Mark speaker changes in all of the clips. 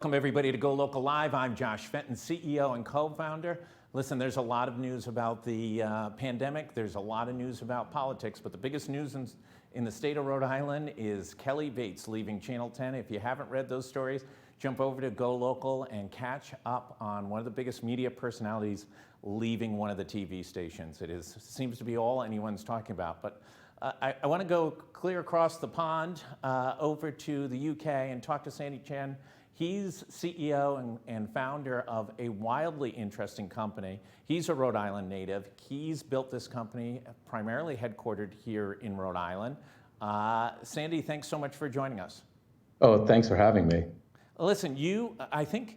Speaker 1: Welcome everybody to GoLocal Live. I'm Josh Fenton, CEO and co-founder. Listen, there's a lot of news about the pandemic. There's a lot of news about politics, but the biggest news in the state of Rhode Island is Kelly Bates leaving Channel 10. If you haven't read those stories, jump over to GoLocal and catch up on one of the biggest media personalities leaving one of the TV stations. It seems to be all anyone's talking about. But I want to go clear across the pond over to the UK and talk to Sandy Chen. He's CEO and founder of a wildly interesting company. He's a Rhode Island native. He's built this company primarily headquartered here in Rhode Island. Sandy, thanks so much for joining us.
Speaker 2: Oh, thanks for having me.
Speaker 1: Listen, I think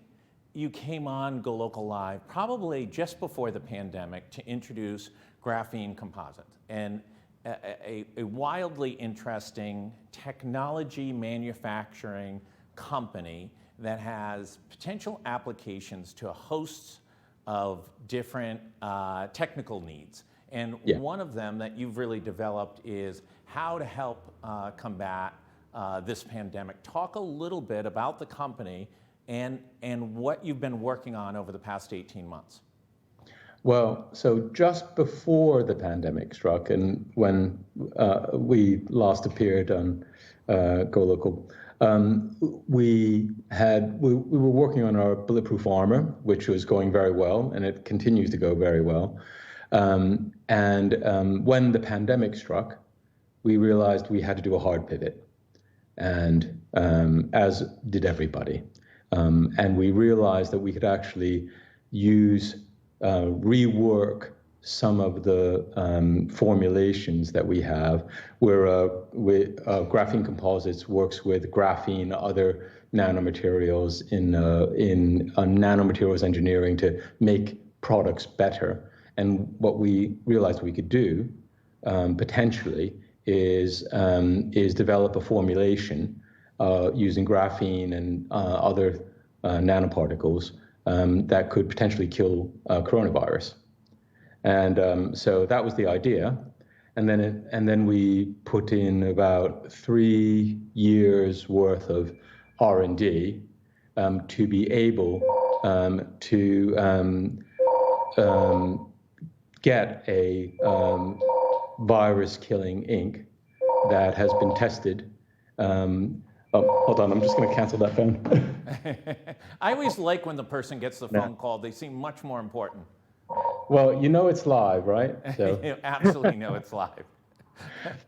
Speaker 1: you came on GoLocal Live probably just before the pandemic to introduce Graphene Composites, and a wildly interesting technology manufacturing company that has potential applications to a host of different technical needs. And one of them that you've really developed is how to help combat this pandemic. Talk a little bit about the company and what you've been working on over the past 18 months.
Speaker 2: Well, so just before the pandemic struck and when we last appeared on GoLocal, we were working on our bulletproof armor, which was going very well, and it continues to go very well. When the pandemic struck, we realized we had to do a hard pivot, and as did everybody. And we realized that we could actually rework some of the formulations that we have, where Graphene Composites works with graphene, other nanomaterials in nanomaterials engineering to make products better. And what we realized we could do potentially is develop a formulation using graphene and other nanoparticles that could potentially kill coronavirus. And so that was the idea, and then we put in about 3 years worth of R&D to be able to get a virus-killing ink that has been tested. Hold on, I'm just going to cancel that phone.
Speaker 1: I always like when the person gets the phone call. They seem much more important.
Speaker 2: Well, you know it's live, right? So.
Speaker 1: You absolutely know it's live.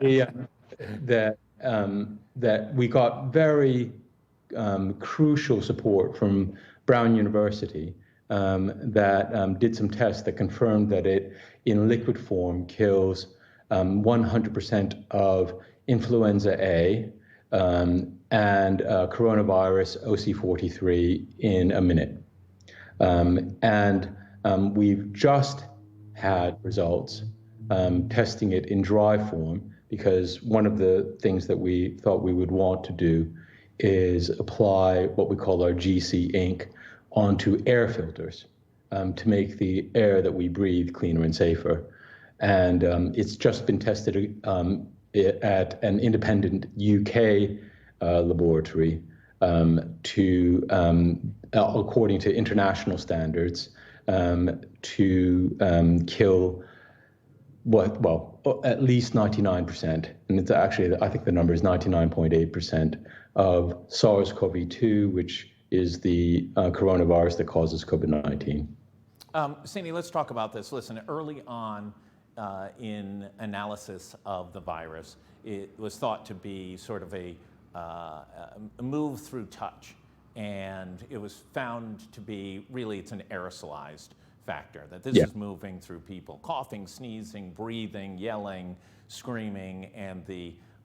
Speaker 2: That we got very crucial support from Brown University that did some tests that confirmed that it, in liquid form, kills 100% of influenza A and coronavirus OC43 in a minute. We've just had results testing it in dry form, because one of the things that we thought we would want to do is apply what we call our GC ink onto air filters to make the air that we breathe cleaner and safer. And it's just been tested at an independent UK laboratory according to international standards, to kill at least 99%, and it's actually, I think the number is 99.8% of SARS-CoV-2, which is the coronavirus that causes COVID-19.
Speaker 1: Sandy, let's talk about this. Listen, early on in analysis of the virus, it was thought to be sort of a move through touch. And it was found to be, really, it's an aerosolized factor, that this is moving through people, coughing, sneezing, breathing, yelling, screaming, and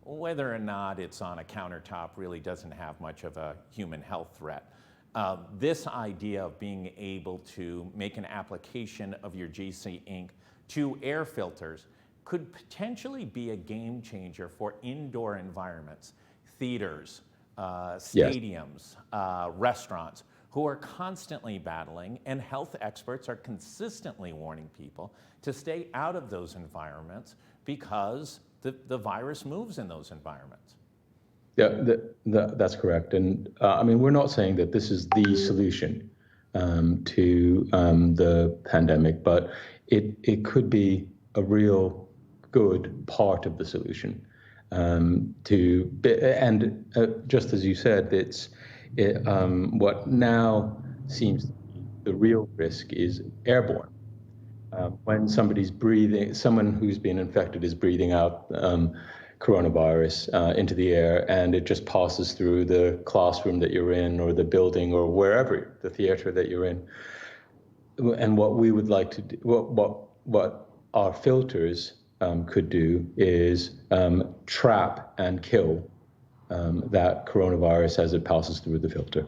Speaker 1: whether or not it's on a countertop really doesn't have much of a human health threat. This idea of being able to make an application of your GC ink to air filters could potentially be a game changer for indoor environments, theaters, stadiums, restaurants, who are constantly battling, and health experts are consistently warning people to stay out of those environments because the virus moves in those environments.
Speaker 2: That's correct. And I mean, we're not saying that this is the solution to the pandemic, but it could be a real good part of the solution. Just as you said, what now seems to be the real risk is airborne. When someone who's been infected is breathing out coronavirus into the air, and it just passes through the classroom that you're in, or the building, or wherever, the theater that you're in. And what we would like to do, what our filters could do is trap and kill that coronavirus as it passes through the filter.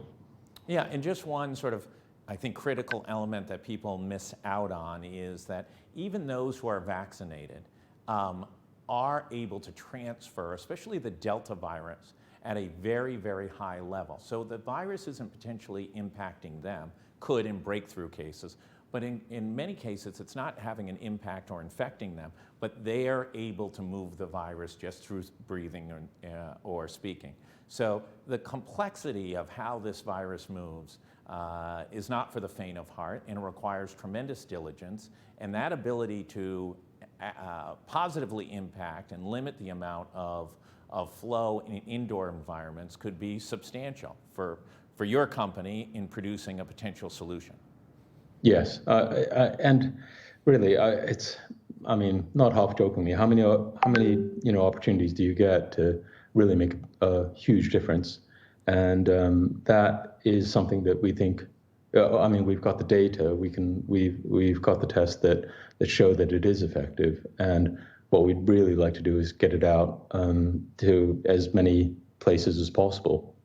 Speaker 1: Yeah, and just one sort of, I think, critical element that people miss out on is that even those who are vaccinated are able to transfer, especially the Delta virus, at a very, very high level. So the virus isn't potentially impacting them, could in breakthrough cases, but in many cases it's not having an impact or infecting them, but they are able to move the virus just through breathing or speaking. So the complexity of how this virus moves is not for the faint of heart, and it requires tremendous diligence, and that ability to positively impact and limit the amount of flow in indoor environments could be substantial for your company in producing a potential solution.
Speaker 2: Yes, and really, I mean, not half jokingly, how many opportunities do you get to really make a huge difference? And that is something that we think. I mean, we've got the data. We've got the tests that show that it is effective. And what we'd really like to do is get it out to as many places as possible.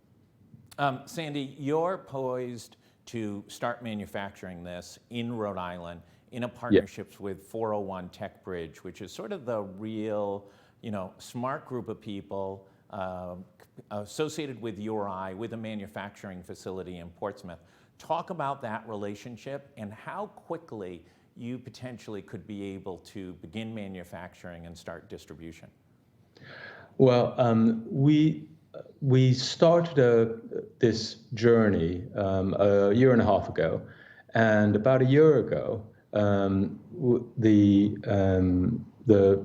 Speaker 1: Sandy, you're poised to start manufacturing this in Rhode Island in a partnership with 401 Tech Bridge, which is sort of the real, smart group of people associated with URI, with a manufacturing facility in Portsmouth. Talk about that relationship and how quickly you potentially could be able to begin manufacturing and start distribution.
Speaker 2: Well, we started this journey a year and a half ago, and about a year ago, the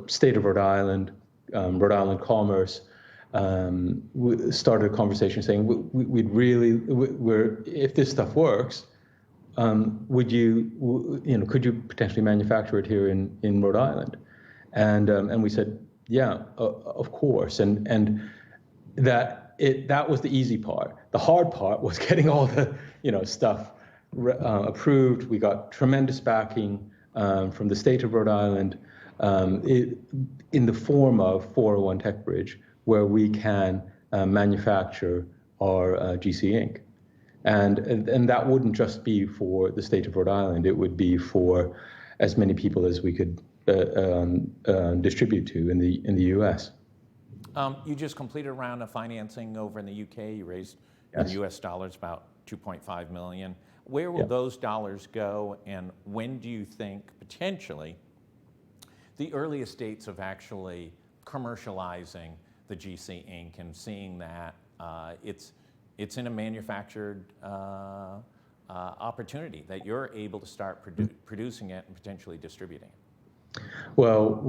Speaker 2: state of Rhode Island, Rhode Island Commerce, started a conversation saying if this stuff works, could you potentially manufacture it here in Rhode Island? And we said, yeah, of course. And that was the easy part. The hard part was getting all the stuff approved. We got tremendous backing from the state of Rhode Island in the form of 401 Tech Bridge, where we can manufacture our GC Inc. And that wouldn't just be for the state of Rhode Island. It would be for as many people as we could distribute to in the U.S.
Speaker 1: You just completed a round of financing over in the UK. You raised in US dollars about $2.5 million. Where will those dollars go, and when do you think potentially the earliest dates of actually commercializing the GC Inc. and seeing that it's in a manufactured opportunity, that you're able to start producing it and potentially distributing it?
Speaker 2: Well,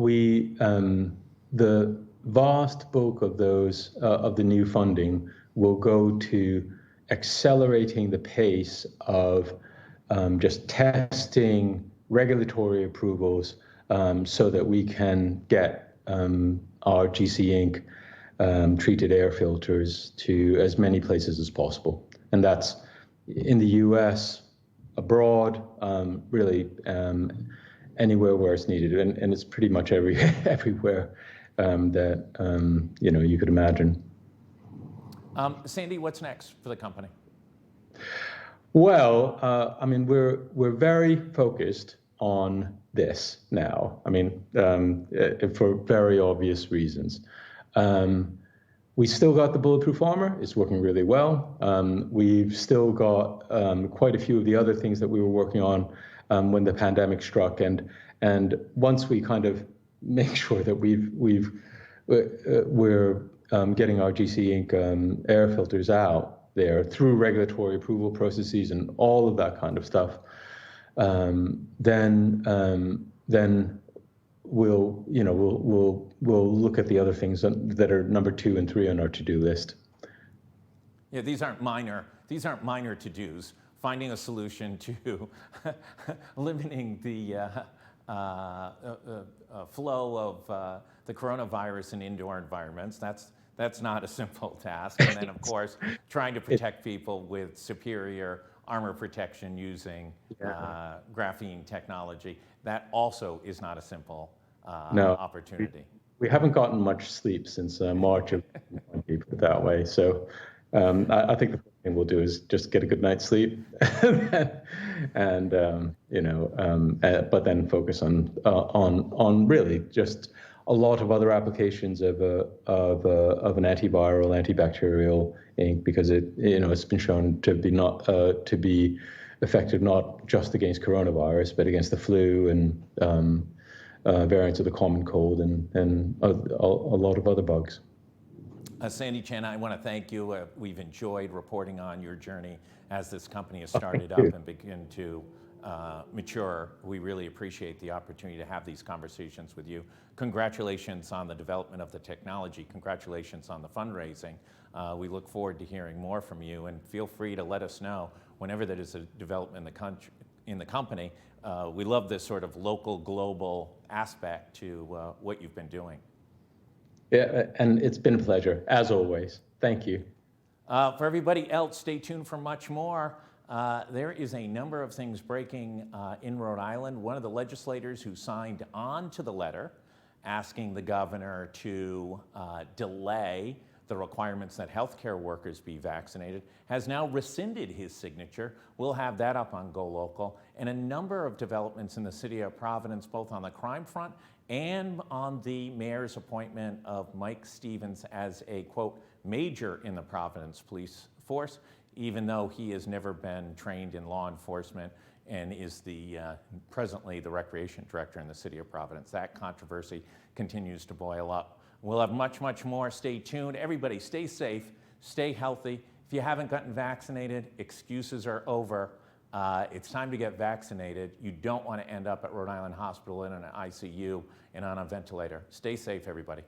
Speaker 2: the vast bulk of those of the new funding will go to accelerating the pace of just testing, regulatory approvals, so that we can get our GC Inc. Treated air filters to as many places as possible. And that's in the US, abroad, really anywhere where it's needed. And it's pretty much everywhere that you could imagine.
Speaker 1: Sandy, what's next for the company?
Speaker 2: Well, I mean, we're very focused on this now. I mean, for very obvious reasons. We still got the bulletproof armor. It's working really well. We've still got quite a few of the other things that we were working on when the pandemic struck. And once we kind of make sure that we're getting our GC Inc. Air filters out there through regulatory approval processes and all of that kind of stuff, then we'll look at the other things that are number 2 and 3 on our to-do list.
Speaker 1: Yeah, these aren't minor to-dos. Finding a solution to limiting the flow of the coronavirus in indoor environments. That's not a simple task. And then, of course, trying to protect people with superior armor protection using graphene technology. That also is not a simple opportunity.
Speaker 2: We haven't gotten much sleep since March of 2020, put it that way. So I think the first thing we'll do is just get a good night's sleep, and but then focus on really just a lot of other applications of an antiviral, antibacterial ink, because it's been shown to be effective not just against coronavirus, but against the flu and variants of the common cold and a lot of other bugs.
Speaker 1: Sandy Chen, I want to thank you. We've enjoyed reporting on your journey as this company has started up and begin to mature. We really appreciate the opportunity to have these conversations with you. Congratulations on the development of the technology. Congratulations on the fundraising. We look forward to hearing more from you, and feel free to let us know whenever there is a development in the company. We love this sort of local, global aspect to what you've been doing.
Speaker 2: Yeah, and it's been a pleasure, as always. Thank you.
Speaker 1: For everybody else, stay tuned for much more. There is a number of things breaking in Rhode Island. One of the legislators who signed on to the letter asking the governor to delay the requirements that healthcare workers be vaccinated has now rescinded his signature. We'll have that up on GoLocal. And a number of developments in the city of Providence, both on the crime front and on the mayor's appointment of Mike Stevens as a, quote, major in the Providence police force, even though he has never been trained in law enforcement and is presently the recreation director in the city of Providence. That controversy continues to boil up. We'll have much, much more. Stay tuned. Everybody stay safe, stay healthy. If you haven't gotten vaccinated, excuses are over. It's time to get vaccinated. You don't want to end up at Rhode Island Hospital in an ICU and on a ventilator. Stay safe, everybody.